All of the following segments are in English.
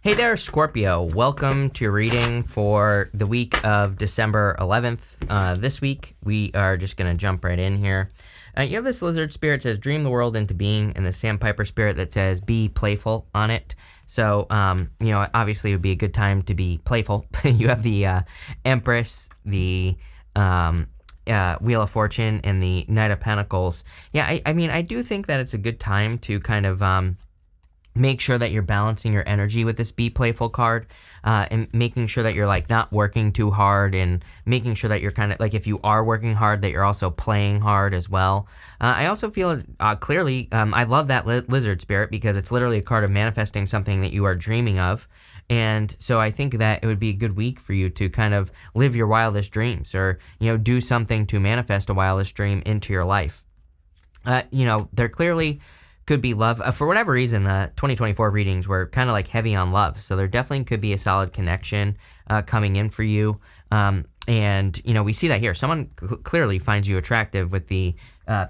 Hey there, Scorpio. Welcome to your reading for the week of December 11th. This week, we are just going to jump right in here. You have this lizard spirit that says, dream the world into being, and the sandpiper spirit that says, be playful on it. So, obviously it would be a good time to be playful. You have the Empress, the Wheel of Fortune, and the Knight of Pentacles. Yeah, I do think that it's a good time to kind of make sure that you're balancing your energy with this Be Playful card, and making sure that you're like not working too hard, and making sure that you're kind of like, if you are working hard, that you're also playing hard as well. I also feel clearly, I love that lizard spirit because it's literally a card of manifesting something that you are dreaming of. And so I think that it would be a good week for you to kind of live your wildest dreams, or, do something to manifest a wildest dream into your life. There clearly could be love. For whatever reason, the 2024 readings were kind of like heavy on love. So there definitely could be a solid connection coming in for you. And we see that here. Someone clearly finds you attractive with the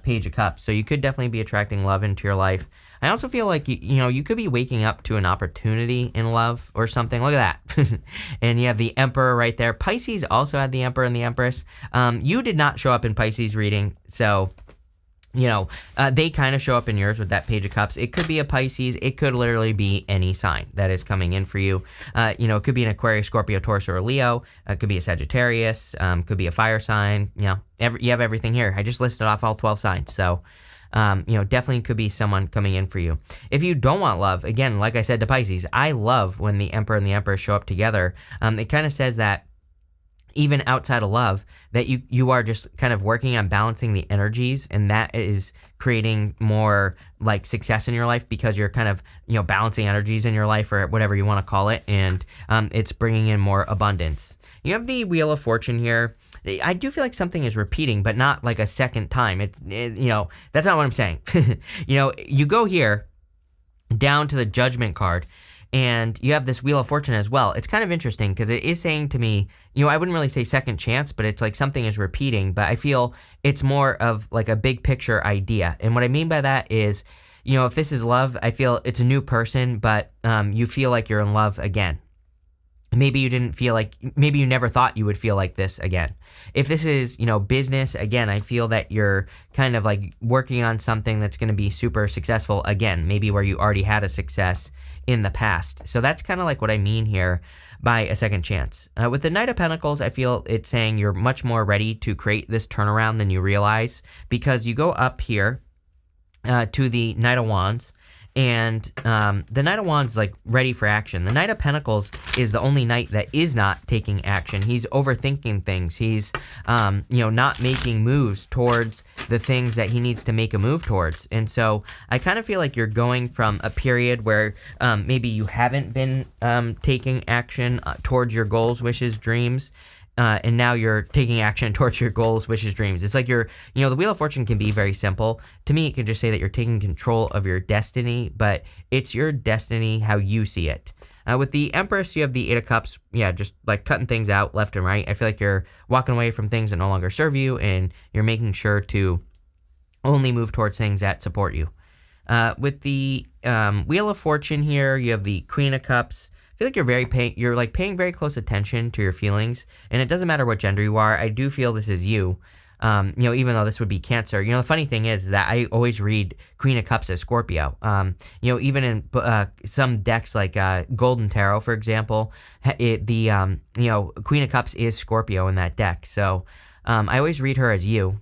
Page of Cups. So you could definitely be attracting love into your life. I also feel like, you could be waking up to an opportunity in love or something. Look at that. And you have the Emperor right there. Pisces also had the Emperor and the Empress. You did not show up in Pisces reading. So they kind of show up in yours with that Page of Cups. It could be a Pisces. It could literally be any sign that is coming in for you. It could be an Aquarius, Scorpio, Taurus, or a Leo. It could be a Sagittarius. Could be a fire sign. You have everything here. I just listed off all 12 signs. So, definitely could be someone coming in for you. If you don't want love, again, like I said to Pisces, I love when the Emperor and the Empress show up together. It kind of says that even outside of love, that you are just kind of working on balancing the energies, and that is creating more like success in your life because you're kind of, balancing energies in your life, or whatever you want to call it, and it's bringing in more abundance. You have the Wheel of Fortune here. I do feel like something is repeating, but not like a second time. That's not what I'm saying. You go here down to the Judgment card, and you have this Wheel of Fortune as well. It's kind of interesting because it is saying to me, I wouldn't really say second chance, but it's like something is repeating, but I feel it's more of like a big picture idea. And what I mean by that is, if this is love, I feel it's a new person, but you feel like you're in love again. Maybe you never thought you would feel like this again. If this is, business, again, I feel that you're kind of like working on something that's going to be super successful again, maybe where you already had a success in the past. So that's kind of like what I mean here by a second chance. With the Knight of Pentacles, I feel it's saying you're much more ready to create this turnaround than you realize, because you go up here to the Knight of Wands. And the Knight of Wands is like ready for action. The Knight of Pentacles is the only knight that is not taking action. He's overthinking things. He's, not making moves towards the things that he needs to make a move towards. And so I kind of feel like you're going from a period where maybe you haven't been taking action towards your goals, wishes, dreams. And now you're taking action towards your goals, wishes, dreams. It's like the Wheel of Fortune can be very simple. To me, it can just say that you're taking control of your destiny, but it's your destiny how you see it. With the Empress, you have the Eight of Cups. Yeah, just like cutting things out left and right. I feel like you're walking away from things that no longer serve you, and you're making sure to only move towards things that support you. With the Wheel of Fortune here, you have the Queen of Cups. I feel like you're paying very close attention to your feelings, and it doesn't matter what gender you are. I do feel this is you. Even though this would be Cancer. The funny thing is that I always read Queen of Cups as Scorpio. Even in some decks like Golden Tarot, for example, Queen of Cups is Scorpio in that deck. So I always read her as you.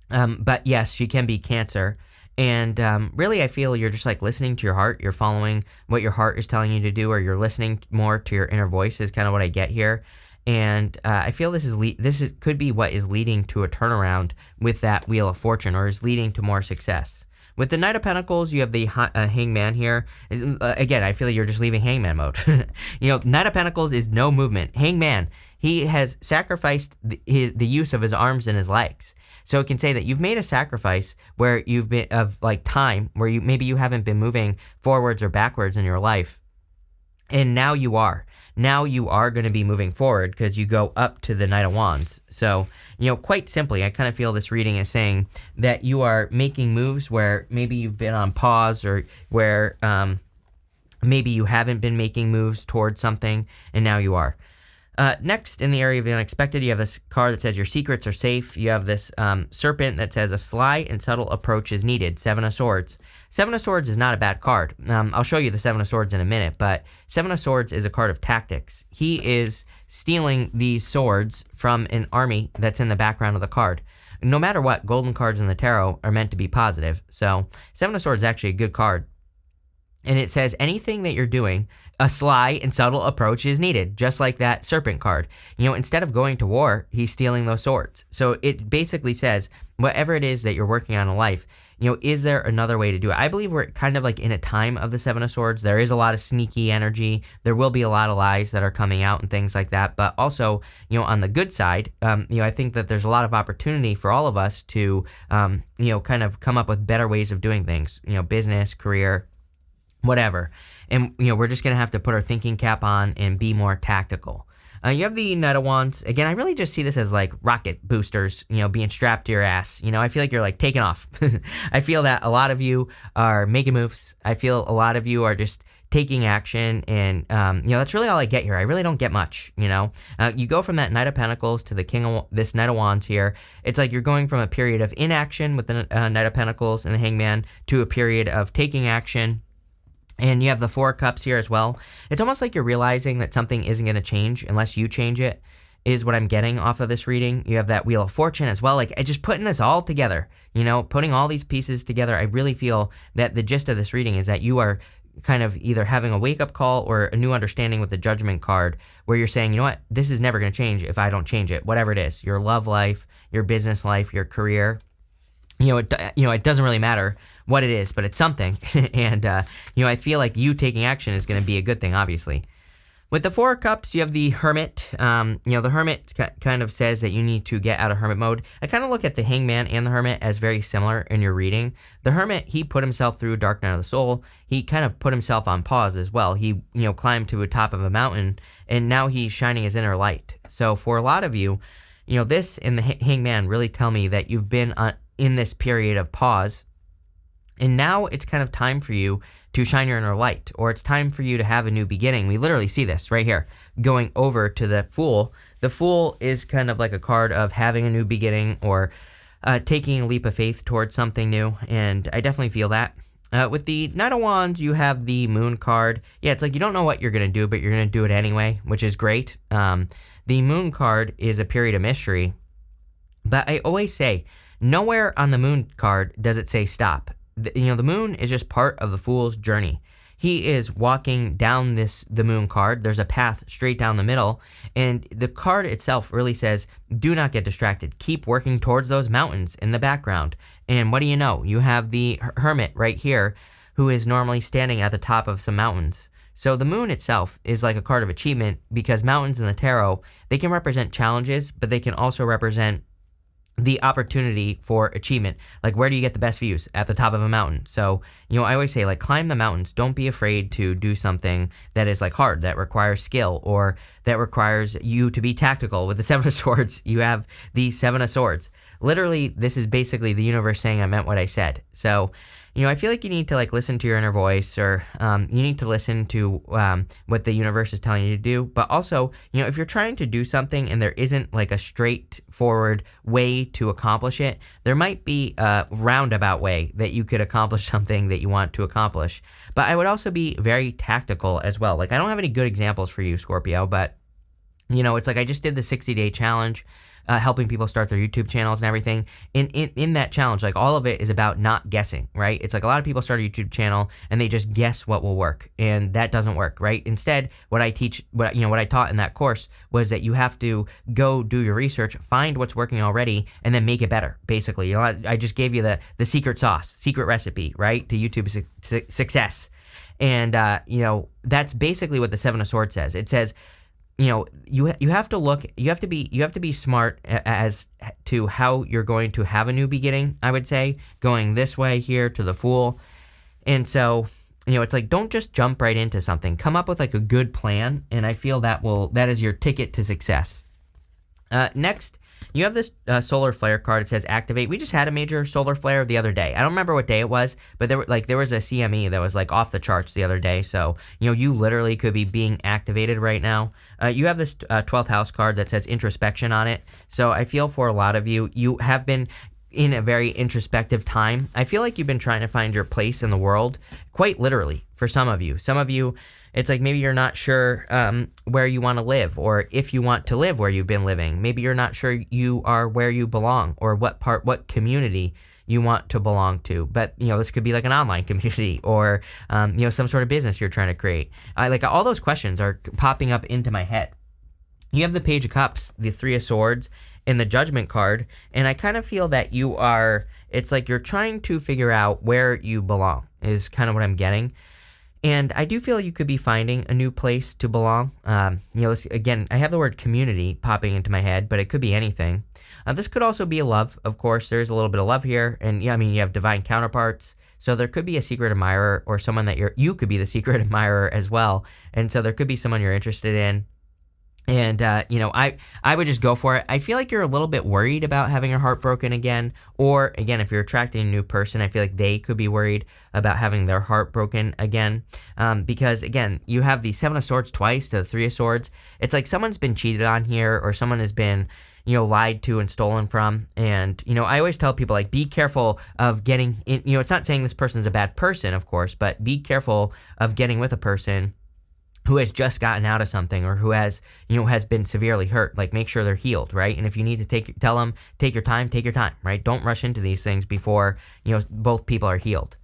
But yes, she can be Cancer. And really, I feel you're just like listening to your heart. You're following what your heart is telling you to do, or you're listening more to your inner voice is kind of what I get here. And I feel this could be what is leading to a turnaround with that Wheel of Fortune, or is leading to more success. With the Knight of Pentacles, you have the Hangman here. Again, I feel like you're just leaving Hangman mode. Knight of Pentacles is no movement. Hangman, he has sacrificed the use of his arms and his legs. So it can say that you've made a sacrifice where you've been of like time, where you haven't been moving forwards or backwards in your life. And now you are. Now you are going to be moving forward because you go up to the Knight of Wands. So, quite simply, I kind of feel this reading is saying that you are making moves where maybe you've been on pause, or where Maybe you haven't been making moves towards something, and now you are. Next, in the area of the unexpected, you have this card that says your secrets are safe. You have this serpent that says a sly and subtle approach is needed. Seven of Swords. Seven of Swords is not a bad card. I'll show you the Seven of Swords in a minute, but Seven of Swords is a card of tactics. He is stealing these swords from an army that's in the background of the card. No matter what, golden cards in the tarot are meant to be positive. So Seven of Swords is actually a good card. And it says anything that you're doing, a sly and subtle approach is needed, just like that serpent card. Instead of going to war, he's stealing those swords. So it basically says, whatever it is that you're working on in life, is there another way to do it? I believe we're kind of like in a time of the Seven of Swords. There is a lot of sneaky energy. There will be a lot of lies that are coming out and things like that. But also, on the good side, I think that there's a lot of opportunity for all of us to, kind of come up with better ways of doing things, business, career, whatever. And, we're just going to have to put our thinking cap on and be more tactical. You have the Knight of Wands. Again, I really just see this as like rocket boosters, being strapped to your ass. I feel like you're like taking off. I feel that a lot of you are making moves. I feel a lot of you are just taking action. And, that's really all I get here. I really don't get much, You go from that Knight of Pentacles to the this Knight of Wands here. It's like you're going from a period of inaction with the Knight of Pentacles and the Hangman to a period of taking action. And you have the Four of Cups here as well. It's almost like you're realizing that something isn't going to change unless you change it, is what I'm getting off of this reading. You have that Wheel of Fortune as well. Like, just putting this all together, putting all these pieces together. I really feel that the gist of this reading is that you are kind of either having a wake-up call or a new understanding with the Judgment card, where you're saying, you know what, this is never going to change if I don't change it. Whatever it is, your love life, your business life, your career. It doesn't really matter what it is, but it's something. And, I feel like you taking action is going to be a good thing, obviously. With the Four of Cups, you have the Hermit. The Hermit kind of says that you need to get out of Hermit mode. I kind of look at the Hangman and the Hermit as very similar in your reading. The Hermit, he put himself through Dark Night of the Soul. He kind of put himself on pause as well. He, climbed to the top of a mountain, and now he's shining his inner light. So for a lot of you, this and the Hangman really tell me that you've been in this period of pause, and now it's kind of time for you to shine your inner light, or it's time for you to have a new beginning. We literally see this right here, going over to the Fool. The Fool is kind of like a card of having a new beginning, or taking a leap of faith towards something new, and I definitely feel that. With the Knight of Wands, you have the Moon card. Yeah, it's like you don't know what you're going to do, but you're going to do it anyway, which is great. The Moon card is a period of mystery, but I always say, nowhere on the Moon card does it say stop. The Moon is just part of the Fool's journey. He is walking down the Moon card. There's a path straight down the middle, and the card itself really says, do not get distracted. Keep working towards those mountains in the background. And what do you know? You have the Hermit right here, who is normally standing at the top of some mountains. So the Moon itself is like a card of achievement, because mountains in the tarot, they can represent challenges, but they can also represent the opportunity for achievement. Like, where do you get the best views? At the top of a mountain. So, I always say, like, climb the mountains. Don't be afraid to do something that is like hard, that requires skill, or that requires you to be tactical. With the Seven of Swords, you have the Seven of Swords. Literally, this is basically the universe saying I meant what I said. So, I feel like you need to like listen to your inner voice, or you need to listen to what the universe is telling you to do. But also, if you're trying to do something and there isn't like a straightforward way to accomplish it, there might be a roundabout way that you could accomplish something that you want to accomplish. But I would also be very tactical as well. Like, I don't have any good examples for you, Scorpio, but it's like I just did the 60-day challenge. Helping people start their YouTube channels and everything. In that challenge, like, all of it is about not guessing, right? It's like a lot of people start a YouTube channel and they just guess what will work, and that doesn't work, right? Instead, what I taught in that course was that you have to go do your research, find what's working already, and then make it better. Basically, I just gave you the secret sauce, secret recipe, right, to YouTube success, and that's basically what the Seven of Swords says. It says, you have to be smart as to how you're going to have a new beginning, I would say, going this way here to the Fool. And so, it's like, don't just jump right into something. Come up with like a good plan, and I feel that is your ticket to success. Next, You have this solar flare card. It says activate. We just had a major solar flare the other day. I don't remember what day it was, but there was a CME that was like off the charts the other day. So, you literally could be being activated right now. You have this 12th house card that says introspection on it. So I feel for a lot of you, you have been in a very introspective time. I feel like you've been trying to find your place in the world, quite literally, for some of you. Some of you, it's like maybe you're not sure where you want to live, or if you want to live where you've been living. Maybe you're not sure you are where you belong, or what community you want to belong to. But, this could be like an online community, or, some sort of business you're trying to create. Like all those questions are popping up into my head. You have the Page of Cups, the Three of Swords, and the Judgment card, and I kind of feel that it's like you're trying to figure out where you belong, is kind of what I'm getting. And I do feel you could be finding a new place to belong. Again, I have the word community popping into my head, but it could be anything. This could also be a love, of course. There's a little bit of love here, and you have divine counterparts. So there could be a secret admirer, or someone that you could be the secret admirer as well. And so there could be someone you're interested in. And, I would just go for it. I feel like you're a little bit worried about having your heart broken again. Or, again, if you're attracting a new person, I feel like they could be worried about having their heart broken again. Because, again, you have the Seven of Swords twice to the Three of Swords. It's like someone's been cheated on here, or someone has been, lied to and stolen from. And, I always tell people, like, be careful of getting in. It's not saying this person's a bad person, of course, but be careful of getting with a person who has just gotten out of something, or who has been severely hurt. Like, make sure they're healed, right? And if you need to tell them, take your time, right? Don't rush into these things before, both people are healed.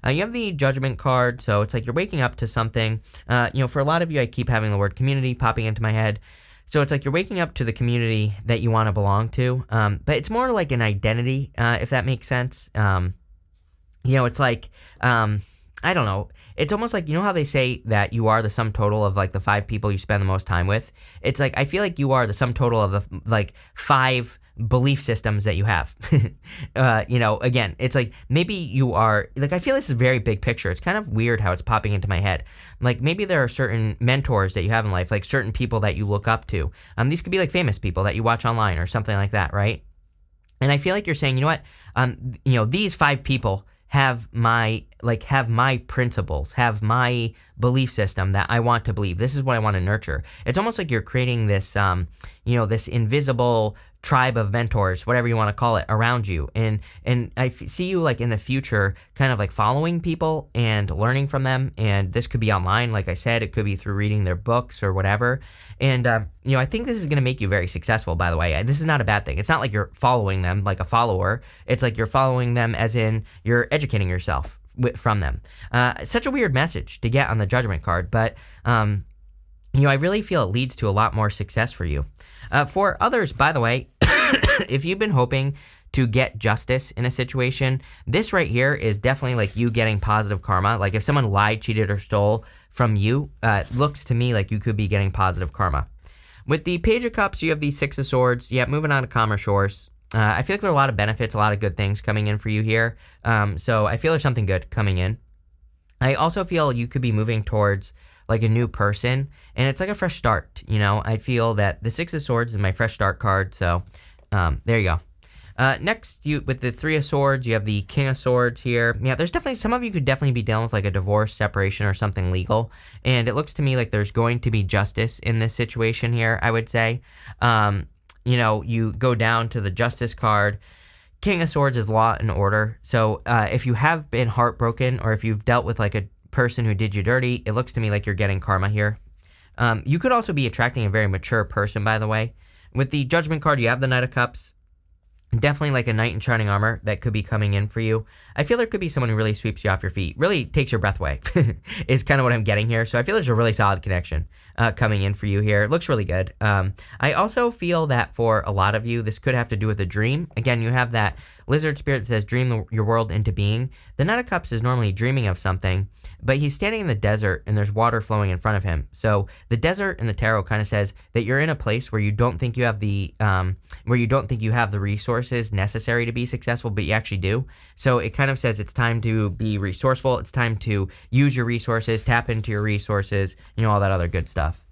You have the Judgment card, so it's like you're waking up to something. For a lot of you, I keep having the word community popping into my head. So it's like you're waking up to the community that you want to belong to, but it's more like an identity, if that makes sense. It's like, I don't know. It's almost like, how they say that you are the sum total of like the 5 people you spend the most time with? It's like, I feel like you are the sum total of the like 5 belief systems that you have. Again, it's like maybe you are, like, I feel this is a very big picture. It's kind of weird how it's popping into my head. Like, maybe there are certain mentors that you have in life, like certain people that you look up to. These could be like famous people that you watch online or something like that, right? And I feel like you're saying, these 5 people have my principles, have my belief system that I want to believe. This is what I want to nurture. It's almost like you're creating this, this invisible tribe of mentors, whatever you want to call it, around you. And I see you like in the future kind of like following people and learning from them. And this could be online, like I said. It could be through reading their books or whatever. And, I think this is going to make you very successful, by the way. This is not a bad thing. It's not like you're following them like a follower. It's like you're following them as in you're educating yourself from them. Such a weird message to get on the Judgment card, but I really feel it leads to a lot more success for you. For others, by the way, if you've been hoping to get justice in a situation, this right here is definitely like you getting positive karma. Like if someone lied, cheated, or stole from you, looks to me like you could be getting positive karma. With the Page of Cups, you have the Six of Swords. Yeah, moving on to calmer shores. I feel like there are a lot of benefits, a lot of good things coming in for you here. So I feel there's something good coming in. I also feel you could be moving towards like a new person, and it's like a fresh start. I feel that the Six of Swords is my fresh start card. So there you go. Next, with the Three of Swords, you have the King of Swords here. Yeah, there's definitely, some of you could definitely be dealing with like a divorce, separation, or something legal. And it looks to me like there's going to be justice in this situation here, I would say. You go down to the Justice card. King of Swords is law and order. So if you have been heartbroken, or if you've dealt with like a person who did you dirty, it looks to me like you're getting karma here. You could also be attracting a very mature person, by the way. With the Judgment card, you have the Knight of Cups. Definitely like a knight in shining armor that could be coming in for you. I feel there could be someone who really sweeps you off your feet, really takes your breath away, is kind of what I'm getting here. So I feel there's a really solid connection coming in for you here. It looks really good. I also feel that for a lot of you, this could have to do with a dream. Again, you have that lizard spirit that says dream your world into being. The Knight of Cups is normally dreaming of something, but he's standing in the desert and there's water flowing in front of him. So the desert in the tarot kind of says that you're in a place where you don't think you have the resources necessary to be successful, but you actually do. So it kind of says it's time to be resourceful. It's time to use your resources, tap into your resources, all that other good stuff.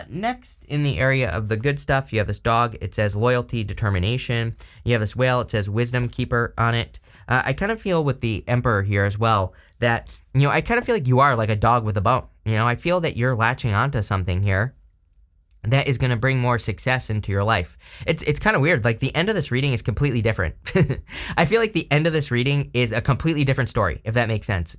Next, in the area of the good stuff, you have this dog. It says loyalty, determination. You have this whale. It says wisdom keeper on it. I kind of feel with the Emperor here as well that, I kind of feel like you are like a dog with a bone. I feel that you're latching onto something here that is going to bring more success into your life. It's kind of weird. Like the end of this reading is completely different. I feel like the end of this reading is a completely different story, if that makes sense.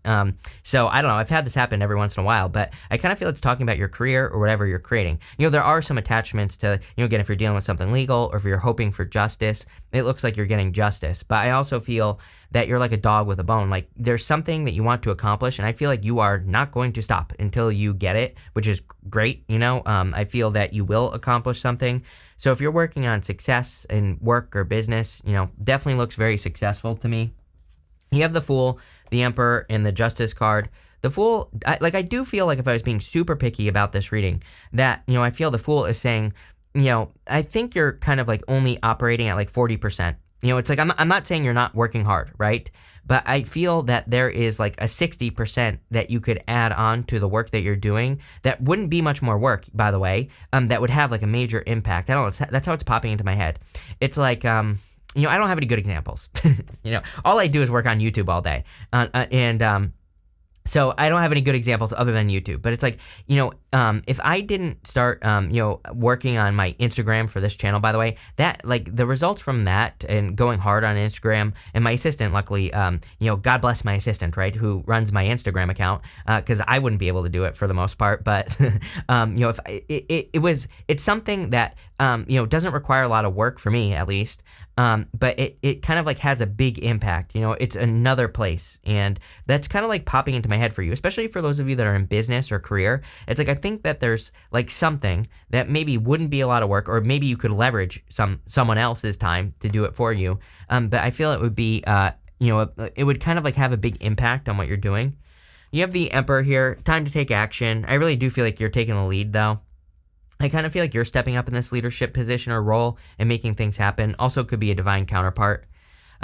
So I don't know. I've had this happen every once in a while, but I kind of feel it's talking about your career or whatever you're creating. There are some attachments to, again, if you're dealing with something legal or if you're hoping for justice, it looks like you're getting justice. But I also feel that you're like a dog with a bone. Like there's something that you want to accomplish, and I feel like you are not going to stop until you get it, which is great. I feel that you will accomplish something. So if you're working on success in work or business, definitely looks very successful to me. You have the Fool, the Emperor, and the Justice card. The Fool, I do feel like if I was being super picky about this reading, that, I feel the Fool is saying, I think you're kind of like only operating at like 40%. It's like, I'm not saying you're not working hard, right? But I feel that there is like a 60% that you could add on to the work that you're doing that wouldn't be much more work, by the way, that would have like a major impact. I don't know, that's how it's popping into my head. It's like, I don't have any good examples. All I do is work on YouTube all day. So I don't have any good examples other than YouTube, but it's like, if I didn't start, working on my Instagram for this channel, by the way, that like the results from that and going hard on Instagram, and my assistant, luckily, God bless my assistant, right, who runs my Instagram account, because I wouldn't be able to do it for the most part, but, if it's something that, doesn't require a lot of work for me, at least. But it kind of like has a big impact, it's another place, and that's kind of like popping into my head for you, especially for those of you that are in business or career. It's like, I think that there's like something that maybe wouldn't be a lot of work, or maybe you could leverage someone else's time to do it for you. But I feel it would be, it would kind of like have a big impact on what you're doing. You have the Emperor here, time to take action. I really do feel like you're taking the lead though. I kind of feel like you're stepping up in this leadership position or role and making things happen. Also could be a divine counterpart.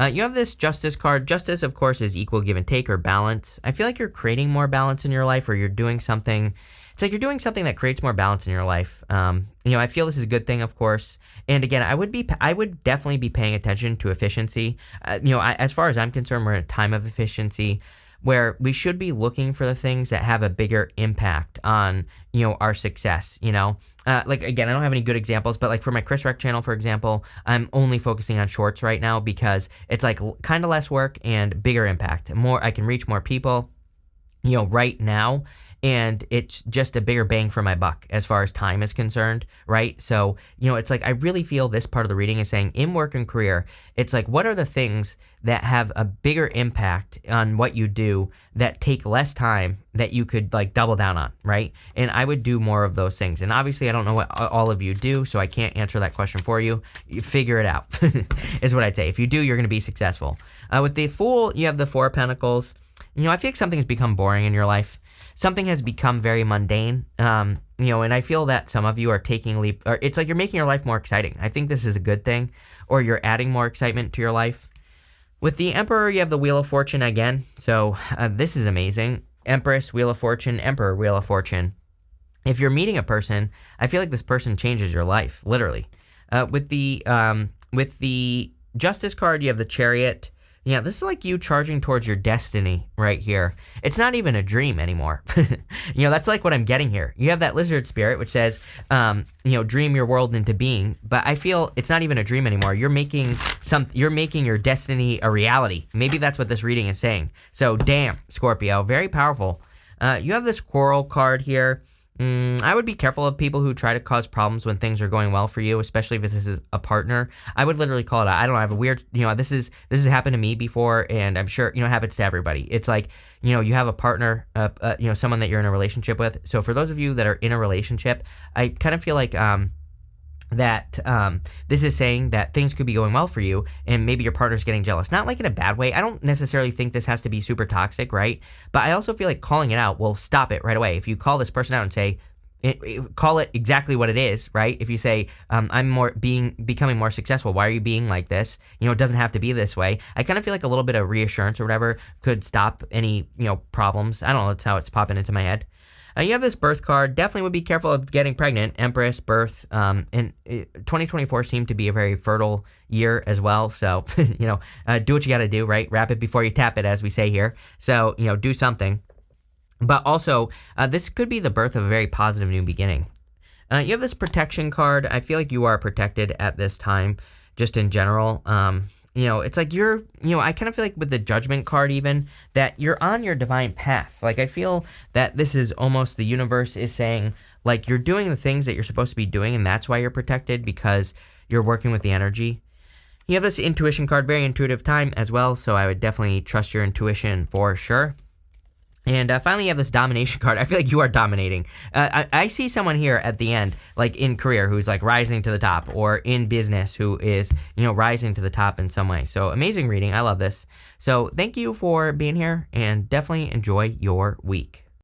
You have this Justice card. Justice, of course, is equal give and take or balance. I feel like you're creating more balance in your life, or you're doing something. It's like you're doing something that creates more balance in your life. I feel this is a good thing, of course. And again, I would definitely be paying attention to efficiency. As far as I'm concerned, we're in a time of efficiency where we should be looking for the things that have a bigger impact on, our success, like, again, I don't have any good examples, but like for my Chris Rec channel, for example, I'm only focusing on shorts right now because it's like kind of less work and bigger impact. I can reach more people, right now. And it's just a bigger bang for my buck as far as time is concerned, right? So, it's like I really feel this part of the reading is saying in work and career, it's like, what are the things that have a bigger impact on what you do that take less time that you could like double down on, right? And I would do more of those things. And obviously, I don't know what all of you do, so I can't answer that question for you. You figure it out, is what I'd say. If you do, you're going to be successful. With the Fool, you have the Four of Pentacles. I feel like something has become boring in your life. Something has become very mundane, and I feel that some of you are taking a leap, or it's like you're making your life more exciting. I think this is a good thing, or you're adding more excitement to your life. With the Emperor, you have the Wheel of Fortune again, so this is amazing. Empress, Wheel of Fortune, Emperor, Wheel of Fortune. If you're meeting a person, I feel like this person changes your life, literally. With the Justice card, you have the Chariot. Yeah, this is like you charging towards your destiny right here. It's not even a dream anymore. That's like what I'm getting here. You have that Lizard spirit, which says, dream your world into being. But I feel it's not even a dream anymore. You're making your destiny a reality. Maybe that's what this reading is saying. So, damn, Scorpio, very powerful. You have this Quarrel card here. I would be careful of people who try to cause problems when things are going well for you, especially if this is a partner. I would literally call it out. I don't know, I have a weird, this has happened to me before, and I'm sure, it happens to everybody. It's like, you have a partner, someone that you're in a relationship with. So for those of you that are in a relationship, I kind of feel like, that this is saying that things could be going well for you and maybe your partner's getting jealous. Not like in a bad way. I don't necessarily think this has to be super toxic, right? But I also feel like calling it out will stop it right away. If you call this person out and say, call it exactly what it is, right? If you say, I'm becoming more successful, why are you being like this? It doesn't have to be this way. I kind of feel like a little bit of reassurance or whatever could stop any, problems. I don't know, that's how it's popping into my head. You have this birth card. Definitely would be careful of getting pregnant. Empress, birth, and 2024 seemed to be a very fertile year as well. So, do what you got to do, right? Wrap it before you tap it, as we say here. So, do something. But also, this could be the birth of a very positive new beginning. You have this protection card. I feel like you are protected at this time, just in general. It's like I kind of feel like with the judgment card even, that you're on your divine path. Like, I feel that this is almost the universe is saying, like, you're doing the things that you're supposed to be doing, and that's why you're protected, because you're working with the energy. You have this intuition card, very intuitive time as well, so I would definitely trust your intuition for sure. And finally, you have this domination card. I feel like you are dominating. I see someone here at the end, like in career, who's like rising to the top, or in business who is, rising to the top in some way. So amazing reading. I love this. So thank you for being here, and definitely enjoy your week.